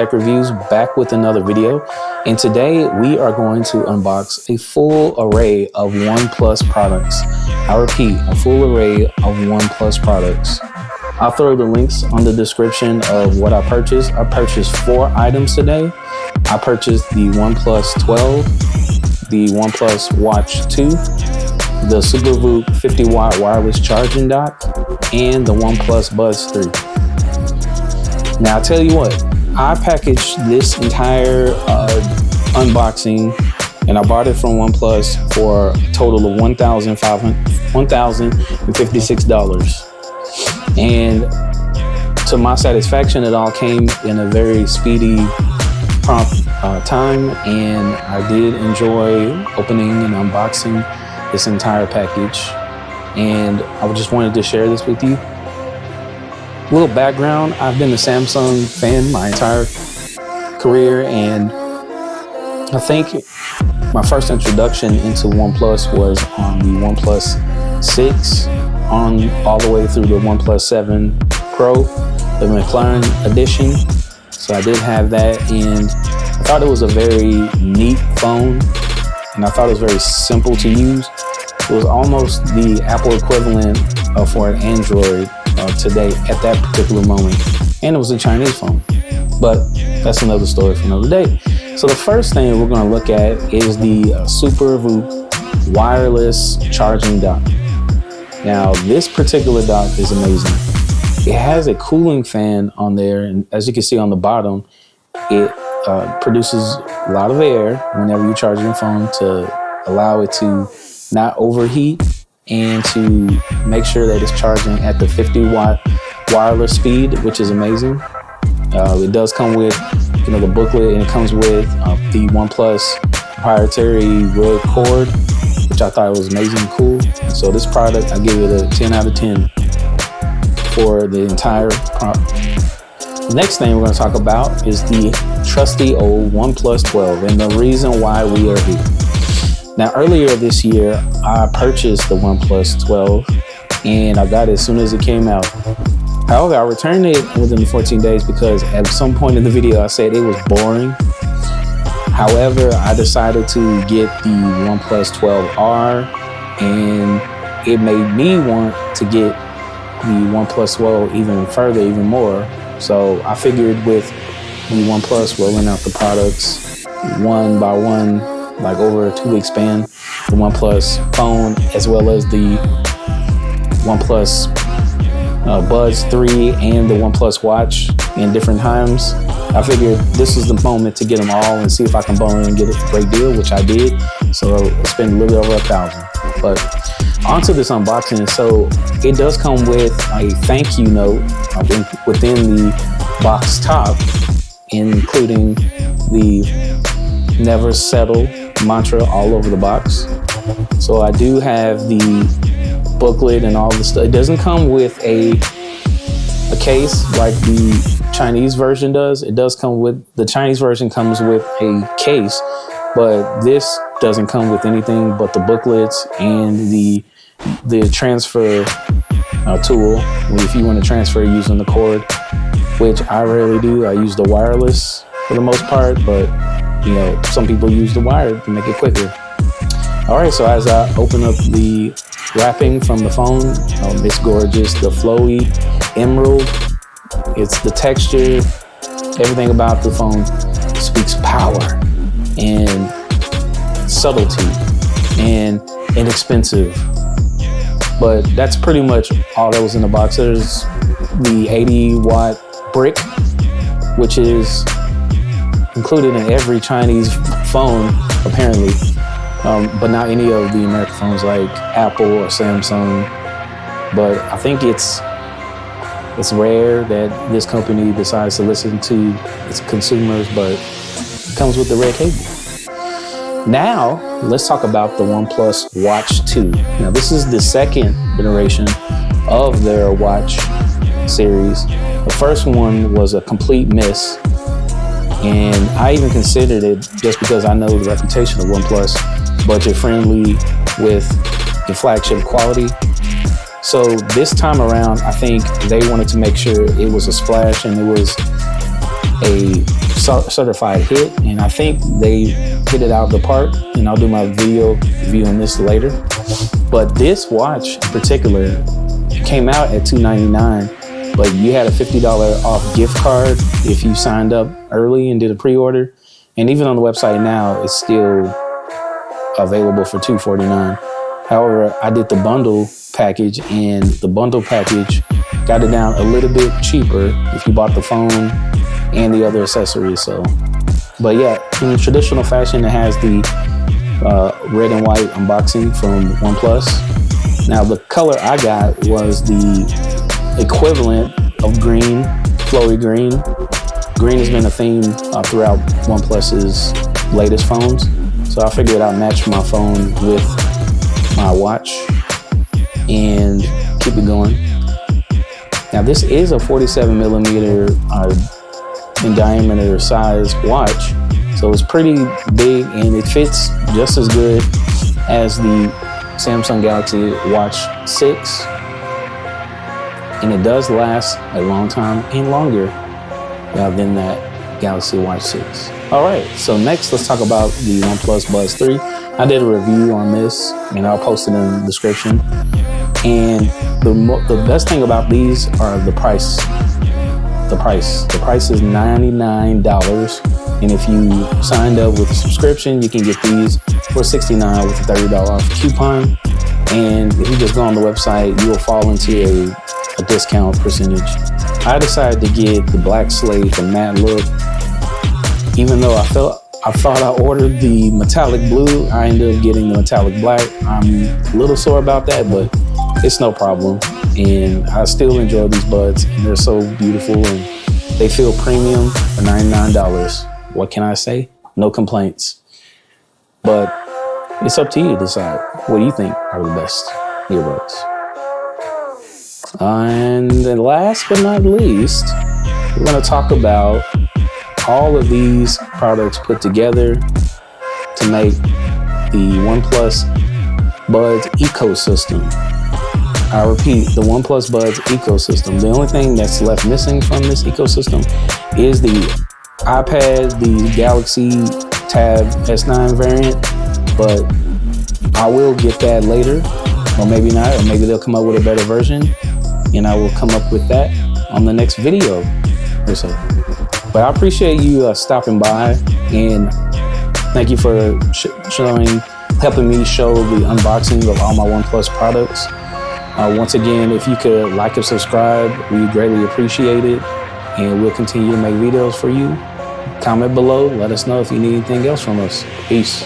Tech Reviews, back with another video. And today we are going to unbox a full array of OnePlus products. I repeat, a full array of OnePlus products. I'll throw the links on the description of what I purchased. I purchased 4 items today. I purchased the OnePlus 12, the OnePlus Watch 2, the AIRVOOC 50-watt wireless charging dock, and the OnePlus Buds 3. Now, I'll tell you what, I packaged this entire unboxing and I bought it from OnePlus for a total of $1,056. And to my satisfaction, it all came in a very speedy, prompt time, and I did enjoy opening and unboxing this entire package. And I just wanted to share this with you. A little background, I've been a Samsung fan my entire career, and I think my first introduction into OnePlus was on the OnePlus 6 all the way through the OnePlus 7 Pro, the McLaren edition. So I did have that, and I thought it was a very neat phone, and I thought it was very simple to use. It was almost the Apple equivalent for an Android today at that particular moment, and it was a Chinese phone, but that's another story for another day. So the first thing we're going to look at is the AIRVOOC wireless charging dock. Now, this particular dock is amazing. It has a cooling fan on there, and as you can see on the bottom, it produces a lot of air whenever you charge your phone to allow it to not overheat and to make sure that it's charging at the 50-watt wireless speed, which is amazing. It does come with, the booklet, and it comes with the OnePlus proprietary red cord, which I thought was amazing and cool. So this product, I give it a 10 out of 10 for the entire product. The next thing we're going to talk about is the trusty old OnePlus 12 and the reason why we are here. Now, earlier this year, I purchased the OnePlus 12 and I got it as soon as it came out. However, I returned it within the 14 days because at some point in the video, I said it was boring. However, I decided to get the OnePlus 12R, and it made me want to get the OnePlus 12 even further, even more. So I figured with the OnePlus rolling out the products one by one, like over a 2-week span, the OnePlus phone as well as the OnePlus Buds 3 and the OnePlus Watch in different times, I figured this was the moment to get them all and see if I can bone and get a great deal, which I did. So I spent a little bit over $1,000. But onto this unboxing. So it does come with a thank you note within the box top, including the never settle mantra all over the box. So I do have the booklet and all the stuff. It doesn't come with a case like the Chinese version does. It does come with, the Chinese version comes with a case, but this doesn't come with anything but the booklets and the transfer tool if you want to transfer using the cord, which I rarely do. I use the wireless for the most part, but some people use the wired to make it quicker. All right, so as I open up the wrapping from the phone, it's gorgeous. The Flowy emerald, it's the texture, everything about the phone speaks power and subtlety and inexpensive. But that's pretty much all that was in the box. There's the 80-watt brick, which is included in every Chinese phone, apparently. But not any of the American phones like Apple or Samsung. But I think it's rare that this company decides to listen to its consumers, but it comes with the red cable. Now, let's talk about the OnePlus Watch 2. Now, this is the second iteration of their watch series. The first one was a complete miss, and I even considered it just because I know the reputation of OnePlus, budget friendly with the flagship quality. So this time around, I think they wanted to make sure it was a splash and it was a certified hit, and I think they hit it out of the park, and I'll do my video review on this later. But this watch in particular came out at $299, but you had a $50 off gift card if you signed up early and did a pre-order. And even on the website now, it's still available for $249. However, I did the bundle package, and the bundle package got it down a little bit cheaper if you bought the phone and the other accessories. So, but yeah, in traditional fashion, it has the red and white unboxing from OnePlus. Now, the color I got was the equivalent of green, flowy green. Green has been a theme throughout OnePlus's latest phones. So I figured I'd match my phone with my watch and keep it going. Now, this is a 47 millimeter in diameter size watch, so it's pretty big, and it fits just as good as the Samsung Galaxy Watch 6, and it does last a long time and longer than that Galaxy Watch 6. All right, so next let's talk about the OnePlus Buds 3. I did a review on this, and I'll post it in the description. And the best thing about these are the price. The price is $99, and if you signed up with a subscription, you can get these for $69 with a $30 off coupon. And if you just go on the website, you will fall into a discount percentage. I decided to get the black slate, the matte look. Even though I thought I ordered the metallic blue, I ended up getting the metallic black. I'm a little sore about that, but it's no problem. And I still enjoy these buds, and they're so beautiful, and they feel premium for $99. What can I say? No complaints. But it's up to you to decide. What do you think are the best earbuds? And then last but not least, we're going to talk about all of these products put together to make the OnePlus Buds ecosystem. I repeat, the OnePlus Buds ecosystem. The only thing that's left missing from this ecosystem is the iPad, the Galaxy Tab S9 variant, but I will get that later, or maybe not, or maybe they'll come up with a better version, and I will come up with that on the next video or so. But I appreciate you stopping by, and thank you for helping me show the unboxing of all my OnePlus products. Once again, if you could like and subscribe, we greatly appreciate it, and we'll continue to make videos for you. Comment below, let us know if you need anything else from us. Peace.